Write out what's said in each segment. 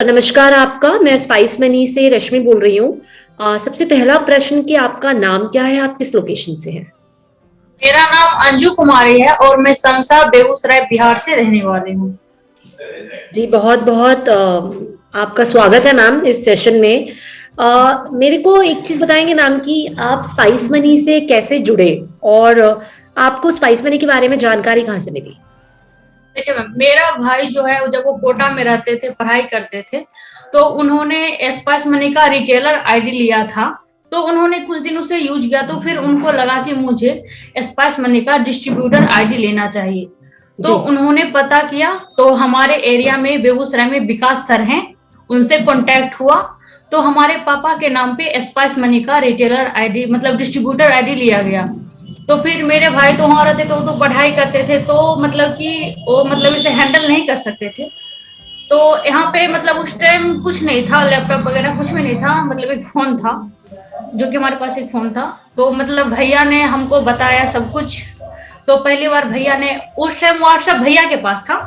नमस्कार आपका। मैं स्पाइस मनी से रश्मि बोल रही हूँ। सबसे पहला प्रश्न कि आपका नाम क्या है, आप किस लोकेशन से हैं? मेरा नाम अंजू कुमारी है और मैं समसा बेगूसराय बिहार से रहने वाली हूँ। जी बहुत बहुत आपका स्वागत है मैम इस सेशन में। मेरे को एक चीज बताएंगे मैम कि आप स्पाइस मनी से कैसे जुड़े और आपको स्पाइस मनी के बारे में जानकारी कहाँ से मिली? देखिए मैम, मेरा भाई जो है जब वो कोटा में रहते थे, पढ़ाई करते थे, तो उन्होंने एस्पास मनी का रिटेलर आईडी लिया था। तो उन्होंने कुछ दिन उसे यूज किया तो फिर उनको लगा कि मुझे एस्पास मनी का डिस्ट्रीब्यूटर आईडी लेना चाहिए। तो जी। उन्होंने पता किया, तो हमारे एरिया में बेगूसराय में विकास सर हैं, उनसे कांटेक्ट हुआ। तो हमारे पापा के नाम पे एस्पास मनी का रिटेलर आईडी मतलब डिस्ट्रीब्यूटर आईडी लिया गया। तो फिर मेरे भाई तो वहां रहते थे, वो तो पढ़ाई करते थे, तो मतलब कि वो मतलब इसे हैंडल नहीं कर सकते थे। तो यहाँ पे मतलब उस टाइम कुछ नहीं था, लैपटॉप वगैरह कुछ भी नहीं था, मतलब एक फोन था, जो कि हमारे पास एक फोन था। तो मतलब भैया ने हमको बताया सब कुछ। तो पहली बार भैया ने, उस टाइम व्हाट्सएप भैया के पास था,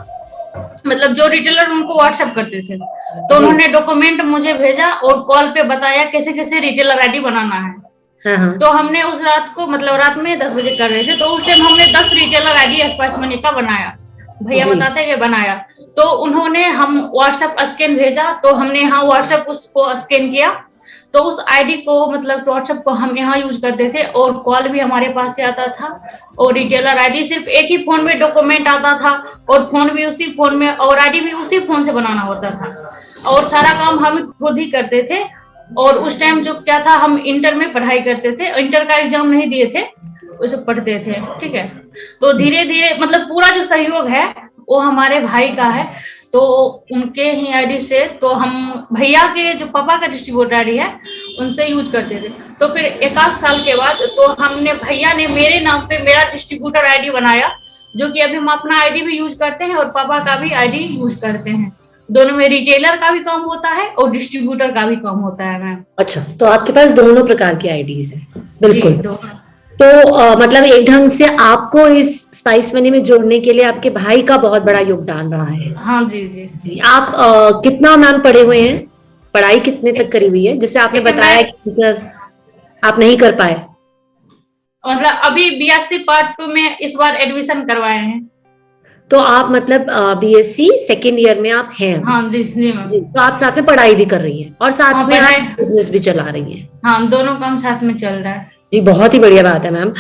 मतलब जो रिटेलर उनको व्हाट्सएप करते थे। तो जी। उन्होंने डॉक्यूमेंट मुझे भेजा और कॉल पे बताया कैसे कैसे रिटेलर आईडी बनाना है। हाँ हाँ। तो हमने उस रात को मतलब रात में 10 बजे कर रहे थे, तो उस टाइम हमने 10 रिटेलर आईडी स्पाइस मनी का बनाया। भैया जी। बताते कि बनाया। तो उन्होंने हम व्हाट्सएप स्कैन भेजा, तो हमने यहाँ व्हाट्सएप उसको स्कैन किया। तो उस आईडी को मतलब व्हाट्सएप को हम यहाँ यूज करते थे और कॉल भी हमारे पास से आता था। और रिटेलर आईडी सिर्फ एक ही फोन में डॉक्यूमेंट आता था, और फोन भी उसी फोन में और आईडी भी उसी फोन से बनाना होता था, और सारा काम हम खुद ही करते थे। और उस टाइम जो क्या था, हम इंटर में पढ़ाई करते थे, इंटर का एग्जाम नहीं दिए थे, उसे पढ़ते थे। ठीक है। तो धीरे धीरे मतलब पूरा जो सहयोग है वो हमारे भाई का है। तो उनके ही आईडी से तो हम भैया के जो पापा का डिस्ट्रीब्यूटर आईडी है उनसे यूज करते थे। तो फिर एक आध साल के बाद तो हमने भैया ने मेरे नाम पे मेरा डिस्ट्रीब्यूटर आईडी बनाया, जो कि अभी हम अपना आईडी भी यूज करते हैं और पापा का भी आईडी यूज करते हैं। दोनों में रिटेलर का भी काम होता है और डिस्ट्रीब्यूटर का भी काम होता है मैम। अच्छा, तो आपके पास दोनों प्रकार की आईडीज है। जी बिल्कुल। दोनों। तो मतलब एक ढंग से आपको इस स्पाइस मनी में जोड़ने के लिए आपके भाई का बहुत बड़ा योगदान रहा है। हाँ जी जी। जी, आप कितना मैम पढ़े हुए हैं? पढ़ाई कितने तक करी हुई है, जैसे आपने देखिए मैं बताया कि इंटर आप नहीं कर पाए? मतलब अभी बीएससी पार्ट 2 में इस बार एडमिशन करवाए हैं। तो आप मतलब बीएससी सेकेंड ईयर में आप हैं अभी? हाँ जी जी मैम। जी, तो आप साथ में पढ़ाई भी कर रही हैं और हाँ साथ में आप पढ़ाई। बिजनेस भी चला रही हैं। हाँ दोनों काम साथ में चल रहा है। जी बहुत ही बढ़िया बात है मैम।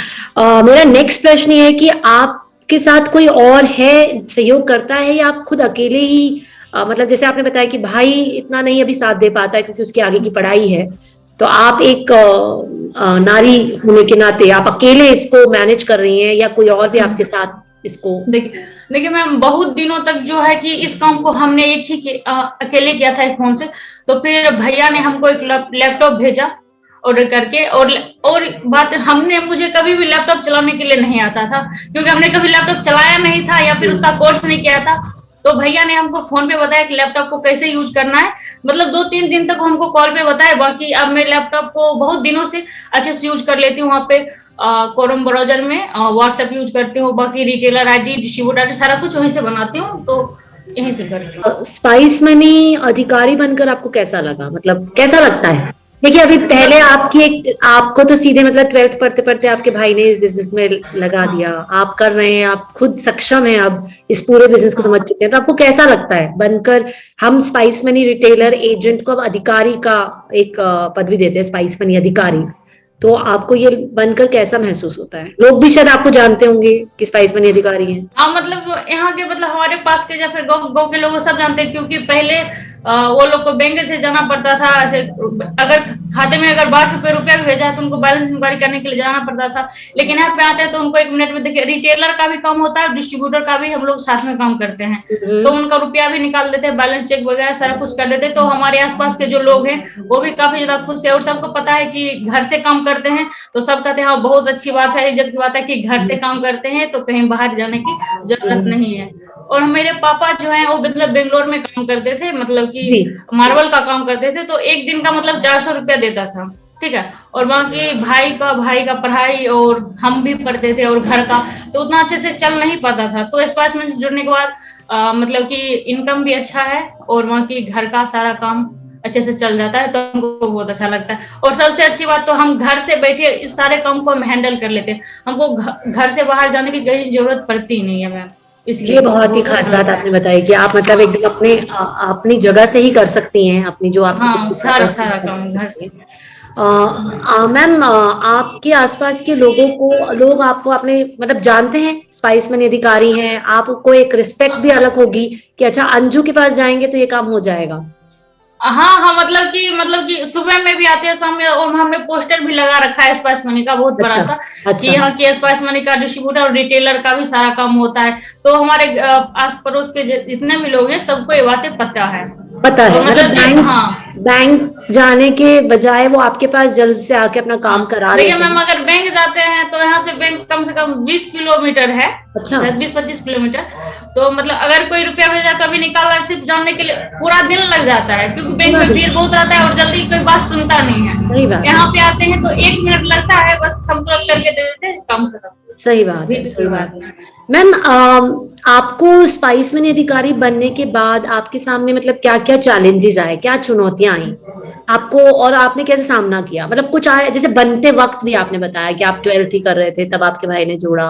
मेरा नेक्स्ट प्रश्न ये है कि आपके साथ कोई और है, सहयोग करता है, या आप खुद अकेले ही मतलब जैसे आपने बताया कि भाई इतना नहीं अभी साथ दे पाता है क्योंकि उसके आगे की पढ़ाई है, तो आप एक नारी होने के नाते आप अकेले इसको मैनेज कर रही हैं या कोई और भी आपके साथ इसको? देखिए देखिए मैम, बहुत दिनों तक जो है कि इस काम को हमने अकेले किया था एक फोन से। तो फिर भैया ने हमको एक लैपटॉप भेजा ऑर्डर करके। और बात, हमने मुझे कभी भी लैपटॉप चलाने के लिए नहीं आता था, क्योंकि हमने कभी लैपटॉप चलाया नहीं था या फिर उसका कोर्स नहीं किया था। तो भैया ने हमको फोन पे बताया कि लैपटॉप को कैसे यूज करना है। मतलब 2-3 दिन तक हमको कॉल पे बताया। बाकी अब मैं लैपटॉप को बहुत दिनों से अच्छे से यूज कर लेती हूँ। वहाँ पे क्रोम ब्राउजर में व्हाट्सएप यूज करती हूँ, बाकी रिटेलर आईडी डिस्ट्रीब्यूटर आईडी सारा कुछ वहीं से बनाती हूँ, तो यहीं से करती हूँ। स्पाइस मनी अधिकारी बनकर आपको कैसा लगा, मतलब कैसा लगता है? देखिए अभी पहले मतलब आपकी एक, आपको तो सीधे मतलब ट्वेल्थ पढ़ते पढ़ते आपके भाई ने इस बिजनेस में लगा दिया, हाँ आप कर रहे हैं, आप खुद सक्षम हैं अब इस पूरे बिजनेस को समझ हाँ। चुके हैं, तो आपको कैसा लगता है बनकर? हम स्पाइस मनी रिटेलर एजेंट को अब अधिकारी का एक पदवी देते हैं, स्पाइस मनी अधिकारी। तो आपको ये बनकर कैसा महसूस होता है? लोग भी शायद आपको जानते होंगे कि स्पाइस मनी अधिकारी हैं। हाँ मतलब यहाँ के मतलब हमारे पास के या फिर गाँव गाँव के लोग वो सब जानते हैं, क्योंकि पहले वो लोग को बैंक से जाना पड़ता था ऐसे। अगर खाते में अगर 12 रुपया भी भेजा है तो उनको बैलेंस इंक्वायरी करने के लिए जाना पड़ता था। लेकिन यहाँ पे आते हैं तो उनको 1 मिनट में, देखिए रिटेलर का भी काम होता है, डिस्ट्रीब्यूटर का भी, हम लोग साथ में काम करते हैं। तो हम्म। उनका रुपया भी निकाल देते हैं, बैलेंस चेक वगैरह सारा कुछ कर देते हैं। तो हमारे आसपास के जो लोग हैं वो भी काफी ज्यादा खुश है, और सबको पता है कि घर से काम करते हैं। तो सब कहते हैं हाँ बहुत अच्छी बात है, इज्जत की बात है कि घर से काम करते हैं, तो कहीं बाहर जाने की जरूरत नहीं है। और मेरे पापा जो है वो मतलब बेंगलोर में काम करते थे, मतलब कि जी। मार्बल का काम करते थे। तो एक दिन का मतलब 400 रुपया देता था। ठीक है। और बाकी भाई का पढ़ाई और हम भी पढ़ते थे और घर का, तो उतना अच्छे से चल नहीं पाता था। तो स्पाइस में से जुड़ने के बाद मतलब कि इनकम भी अच्छा है और वहाँ की घर का सारा काम अच्छे से चल जाता है, तो हमको बहुत अच्छा लगता है। और सबसे अच्छी बात तो हम घर से बैठे इस सारे काम को हम हैंडल कर लेते हैं, हमको घर से बाहर जाने की कहीं जरूरत पड़ती नहीं है मैम, ये इसलिए बहुत ही बहुत खास अच्छा बात लगता आपने है। बताई कि आप मतलब एकदम अपनी जगह से ही कर सकती हैं, अपनी जो आपकी खुद हाँ, की सारा प्रॉपर्टी सारा है, कर काम घर सकती से। हैं। मैम, आपके आसपास के लोग आपको अपने मतलब जानते हैं, स्पाइस मनी अधिकारी हैं, आपको एक रिस्पेक्ट भी अलग होगी कि अच्छा अंजू के पास जाएंगे तो ये काम हो जाएगा। हाँ हाँ, मतलब कि सुबह में भी आते हैं, शाम में, और हमने पोस्टर भी लगा रखा है स्पाइस मनी का बहुत बड़ा अच्छा सा, कि अच्छा। यहाँ की स्पाइस मनी का डिस्ट्रीब्यूटर और रिटेलर का भी सारा काम होता है। तो हमारे आस पड़ोस के जितने भी लोग हैं सबको ये बातें पता है। पता तो है मतलब मतलब कि बैंक हाँ। बैंक जाने के बजाय वो आपके पास जल्द से आके अपना हाँ, काम करा देखिए लेते मैम, हैं। अगर बैंक जाते हैं तो यहाँ से बैंक कम से कम 20 किलोमीटर है, अच्छा। शायद 20-25 किलोमीटर। तो मतलब अगर कोई रुपया भेजा तो अभी निकाल रहा है, सिर्फ जानने के लिए पूरा दिन लग जाता है, क्योंकि बैंक पूरा में दिन। भीड़ बहुत रहता है और जल्दी कोई बात सुनता नहीं है। सही बात है। यहाँ पे आते हैं तो 1 मिनट लगता है, बस हम तुरंत करके दे देते हैं, काम खत्म। सही बात भीड़ है, की सही कोई बात बात है। नहीं। मैम, आपको स्पाइस मनी अधिकारी बनने के बाद आपके सामने मतलब क्या क्या चैलेंजेस आए, क्या चुनौतियां आई आपको, और आपने कैसे सामना किया? मतलब कुछ आए जैसे बनते वक्त भी आपने बताया कि आप 12th ही कर रहे थे तब आपके भाई ने जोड़ा,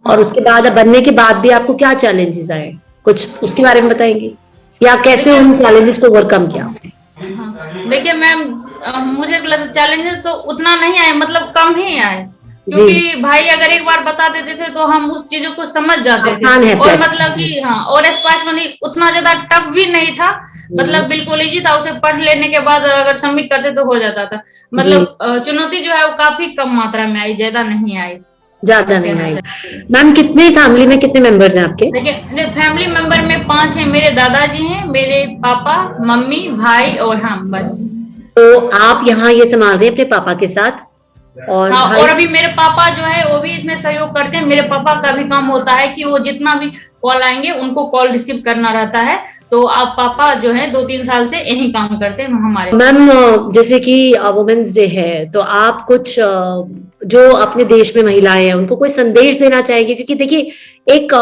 और उसके हाँ, बाद अब बनने के बाद भी आपको क्या चैलेंजेस आए, कुछ उसके बारे में बताएंगे, या कैसे देखिए। उन चैलेंजेस को ओवरकम किया आपने? हाँ, देखिए मैम, मुझे लगता है चैलेंजेस तो उतना नहीं आए, मतलब कम ही आए, जी। क्योंकि भाई अगर एक बार बता देते थे तो हम उस चीजों को समझ जाते थे। आसान है और मतलब प्लेटफॉर्म। कि हाँ, और स्पाइस मनी उतना ज्यादा टफ भी नहीं था, हम्म। मतलब बिल्कुल इजी था, उसे पढ़ लेने के बाद अगर सबमिट करते तो हो जाता था। जी। मतलब चुनौती जो है वो काफी कम मात्रा में आई, ज्यादा नहीं आई, ज्यादा नहीं कहना आई। चाहिए। मैम, कितने फैमिली में कितने मेंबर्स हैं आपके? देखिए, फैमिली मेंबर में 5 हैं, मेरे दादाजी हैं, मेरे पापा, मम्मी, भाई और हम, बस। तो आप यहाँ ये संभाल रहे हैं अपने पापा के साथ, और हाँ, भाई? और अभी मेरे पापा जो है वो भी इसमें सहयोग करते हैं। मेरे पापा का भी काम होता है कि वो जितना भी कॉल आएंगे उनको कॉल रिसीव करना रहता है। तो आप पापा जो है 2-3 साल से यही काम करते हैं हमारे साथ। मैम, जैसे कि वुमेन्स डे है तो आप कुछ जो अपने देश में महिलाएं हैं उनको कोई संदेश देना चाहेंगे? क्योंकि देखिए, एक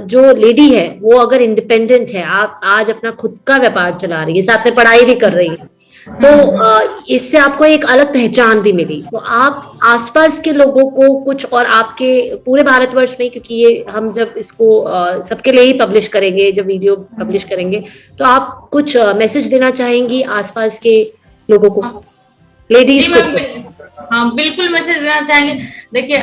जो लेडी है वो अगर इंडिपेंडेंट है, आप आज अपना खुद का व्यापार चला रही है, साथ में पढ़ाई भी कर रही है, तो इससे आपको एक अलग पहचान भी मिली। तो आप आसपास के लोगों को कुछ, और आपके पूरे भारतवर्ष में, क्योंकि ये हम जब इसको सबके लिए ही पब्लिश करेंगे, जब वीडियो पब्लिश करेंगे, तो आप कुछ मैसेज देना चाहेंगी आसपास के लोगों को, हाँ जी लेडीज को? मैम, हाँ बिल्कुल मैसेज देना चाहेंगे। देखिए,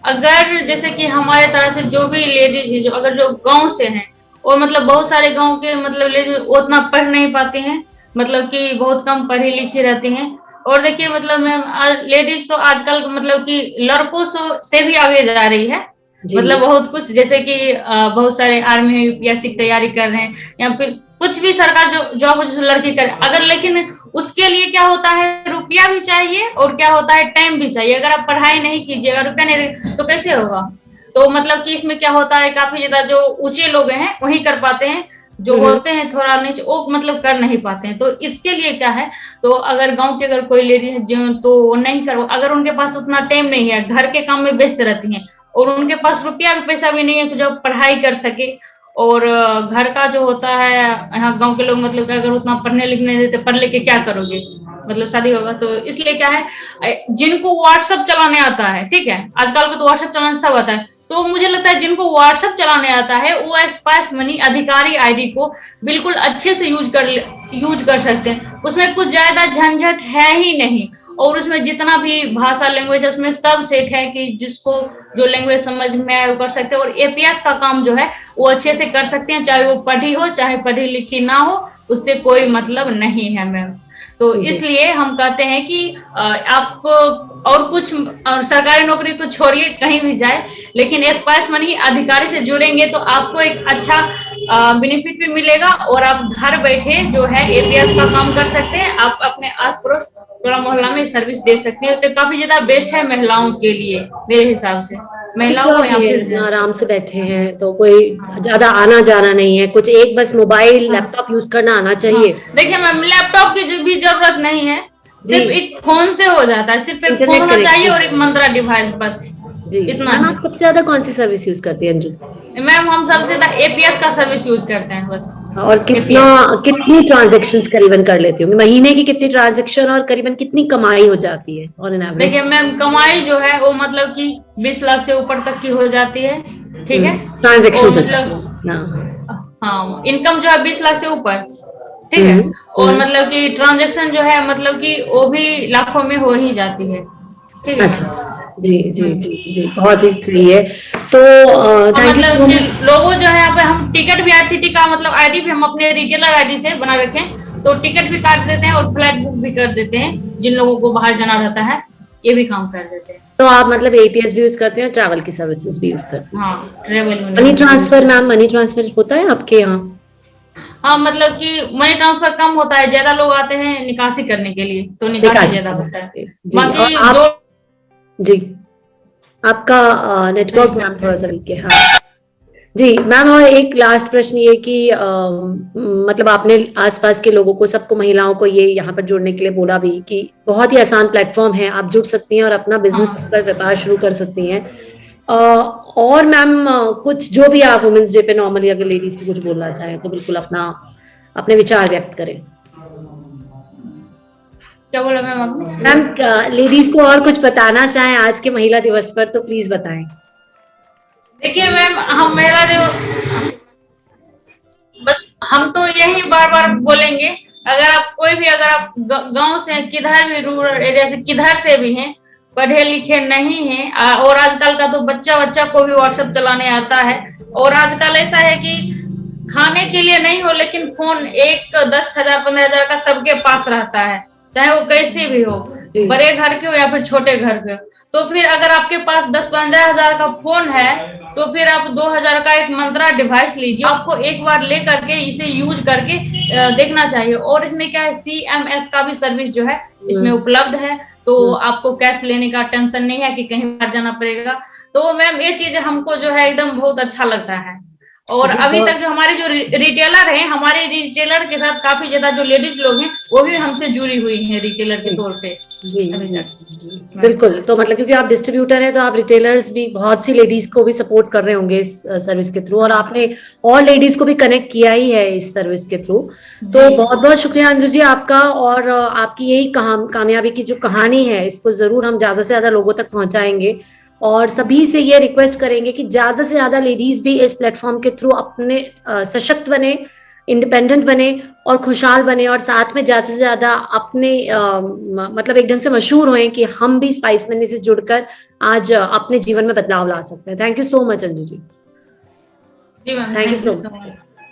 अगर जैसे कि हमारे तरह से जो भी लेडीज है, जो अगर जो गांव से हैं, और मतलब बहुत सारे गांव के मतलब लेडीज उतना पढ़ नहीं पाते हैं, मतलब कि बहुत कम पढ़ी लिखी रहती हैं। और देखिए मतलब मैम, लेडीज तो आजकल मतलब कि लड़कों से भी आगे जा रही है। जी। मतलब बहुत कुछ, जैसे कि बहुत सारे आर्मी में यूपीएससी की तैयारी कर रहे हैं, या फिर कुछ भी सरकार जो जॉब जो लड़की करे, अगर लेकिन उसके लिए क्या होता है, रुपया भी चाहिए और क्या होता है, टाइम भी चाहिए। अगर आप पढ़ाई नहीं कीजिएगा, रुपया नहीं, तो कैसे होगा? तो मतलब कि इसमें क्या होता है, काफी ज्यादा जो ऊंचे लोग हैं वही कर पाते हैं, जो हम्म। होते हैं थोड़ा नीचे वो मतलब कर नहीं पाते हैं। तो इसके लिए क्या है, तो अगर गांव की अगर कोई लेडी जो तो वो नहीं कर, अगर उनके पास उतना टाइम नहीं है, घर के काम में व्यस्त रहती हैं, और उनके पास रुपया भी पैसा भी नहीं है कि जो पढ़ाई कर सके, और घर का जो होता है, यहाँ गांव के लोग मतलब कि अगर उतना पढ़ने लिखने देते, पढ़ लिख के क्या करोगे, मतलब शादी होगा। तो इसलिए क्या है, जिनको व्हाट्सएप चलाने आता है, ठीक है, आजकल को तो व्हाट्सएप चलाना सब आता है, तो मुझे लगता है जिनको व्हाट्सएप चलाने आता है वो स्पाइस मनी अधिकारी आईडी को बिल्कुल अच्छे से यूज कर सकते हैं। उसमें कुछ ज्यादा झंझट है ही नहीं, और उसमें जितना भी भाषा लैंग्वेज है उसमें सब सेट है, कि जिसको जो लैंग्वेज समझ में आए वो कर सकते हैं। और एपीएस का काम जो है वो अच्छे से कर सकते हैं, चाहे वो पढ़ी हो चाहे पढ़ी लिखी ना हो, उससे कोई मतलब नहीं है मैम। तो जी। इसलिए हम कहते हैं कि आप और कुछ सरकारी नौकरी को छोड़िए, कहीं भी जाए, लेकिन स्पाइस मनी अधिकारी से जुड़ेंगे तो आपको एक अच्छा बेनिफिट भी मिलेगा, और आप घर बैठे जो है एपीएस का काम कर सकते हैं। आप अपने आस पड़ोस टोला मोहल्ला में सर्विस दे सकते हैं, तो काफी ज्यादा बेस्ट है महिलाओं के लिए, मेरे हिसाब से, महिलाओं सिक्योर को या भी है, फिर अपना जेंट्स आराम से को। बैठे हैं तो कोई हाँ ज्यादा आना जाना नहीं है, कुछ एक बस मोबाइल हाँ लैपटॉप यूज करना आना हाँ, चाहिए। देखिए मैम, लैपटॉप की भी जरूरत नहीं है। सिर्फ जी, एक फोन से हो जाता है, सिर्फ एक फोन इंटरनेट होना चाहिए और कनेक्टिविटी। एक मंत्रा डिवाइस, बस जी, इतना मैम ही। आप सबसे ज्यादा कौन सी सर्विस यूज करती हैं अंजू? मैम हम सबसे ज्यादा एपीएस का सर्विस यूज करते हैं, बस और कितना, एपीएस। कितनी ट्रांजैक्शंस करीबन कर लेती होंगी महीने की, कितनी ट्रांजैक्शन और करीबन कितनी कमाई हो जाती है ऑन एन देखिए एवरेज? मैम, कमाई जो है वो मतलब कि 20 लाख से ऊपर तक की हो जाती है, ठीक है। ट्रांजैक्शन और हो जाती मतलब है, हाँ। हाँ, इनकम जो है 20 लाख से ऊपर, ठीक है। हम्म। और हम्म। मतलब कि ट्रांजैक्शन जो है मतलब कि वो भी लाखों में हो ही जाती है, ठीक है अच्छा। मैम। जी जी हम्म। जी जी, बहुत ही सही है। तो और थैंक यू मतलब सो कि मच। लोगो जो है, अगर हम टिकट भी आईआरसीटी का मतलब आईडी भी हम अपने रिटेलर आईडी से बना रखें, तो टिकट भी काट देते हैं और फ्लाइट बुक भी कर देते हैं, जिन लोगों को बाहर जाना रहता है, ये भी काम कर देते हैं। तो आप मतलब एपीएस भी यूज करते हैं, ट्रैवल की सर्विसेज भी यूज करते हैं? हाँ, ट्रेवल मनी यूनियन भी यूज ट्रांसफर करते मैम, हैं। मनी ट्रांसफर होता है आपके यहाँ? हाँ, मतलब कि मनी ट्रांसफर कम होता है, ज्यादा लोग आते हैं निकासी करने के लिए, तो निकासी निकासी ज्यादा होता है। करने? जी, और बाकी जो आप? जी, आपका नेटवर्क मैम थोड़ा सा वीक है, हाँ। जी मैम, और एक लास्ट प्रश्न ये कि मतलब आपने आसपास के लोगों को, सबको, महिलाओं को ये यहाँ पर जुड़ने के लिए बोला भी कि बहुत ही आसान प्लेटफॉर्म है, आप जुड़ सकती हैं और अपना बिजनेस हाँ पर व्यापार शुरू कर सकती हैं। और मैम कुछ जो भी आप वुमेन्स डे पे नॉर्मली अगर लेडीज को कुछ बोलना चाहें तो बिल्कुल अपना, अपने विचार व्यक्त करें। क्या बोला मैम आपने? मैम लेडीज को और कुछ बताना चाहें आज के महिला दिवस पर तो प्लीज बताएं। देखिए मैम, हम महिला दिवस, बस हम तो यही बार बार बोलेंगे, अगर आप कोई भी, अगर आप गांव से किधर भी, रूरल एरिया से किधर से भी हैं, पढ़े लिखे नहीं हैं, और आजकल का तो बच्चा बच्चा को भी व्हाट्सएप चलाने आता है, और आजकल ऐसा है कि खाने के लिए नहीं हो लेकिन फोन एक 10,000 15,000 का सबके पास रहता है, चाहे वो कैसे भी हो, जी बड़े घर के हो या फिर छोटे घर के हो। तो फिर अगर आपके पास 10-15,000 का फोन है, तो फिर आप 2,000 का एक मंत्रा डिवाइस लीजिए, आपको एक बार ले करके इसे यूज करके देखना चाहिए। और इसमें क्या है, सीएमएस का भी सर्विस जो है इसमें हम्म। उपलब्ध है, तो हम्म। आपको कैश लेने का टेंशन नहीं है कि कहीं बाहर जाना पड़ेगा। तो मैम ये चीज हमको जो है एकदम बहुत अच्छा लगता है। और जी अभी तक बहुत। जो हमारे जो रिटेलर हैं, हमारे रिटेलर के साथ काफी ज्यादा जो लेडीज लोग हैं वो भी हमसे जुड़ी हुई हैं रिटेलर के जी तौर पे जी अभी जी तक। जी, मैम बिल्कुल। तो मतलब क्योंकि आप डिस्ट्रीब्यूटर हैं तो आप रिटेलर्स भी बहुत सी लेडीज को भी सपोर्ट कर रहे होंगे इस सर्विस के थ्रू, और हाँ आपने और लेडीज को भी कनेक्ट किया ही है इस सर्विस के थ्रू। जी। तो बहुत बहुत शुक्रिया अंजू जी आपका, और आपकी यही कामयाबी की जो कहानी है इसको जरूर हम ज्यादा से ज्यादा लोगों तक पहुंचाएंगे, और सभी से ये रिक्वेस्ट करेंगे कि ज्यादा से ज्यादा लेडीज भी इस प्लेटफॉर्म के थ्रू अपने सशक्त बने, इंडिपेंडेंट बने और खुशहाल बने, और साथ में ज्यादा से ज्यादा अपने मतलब एक ढंग से मशहूर हों कि हम भी स्पाइस मनी से जुड़कर आज अपने जीवन में बदलाव ला सकते हैं। Thank you so much Anju ji. जी ma'am, thank you thank you so so much. Much.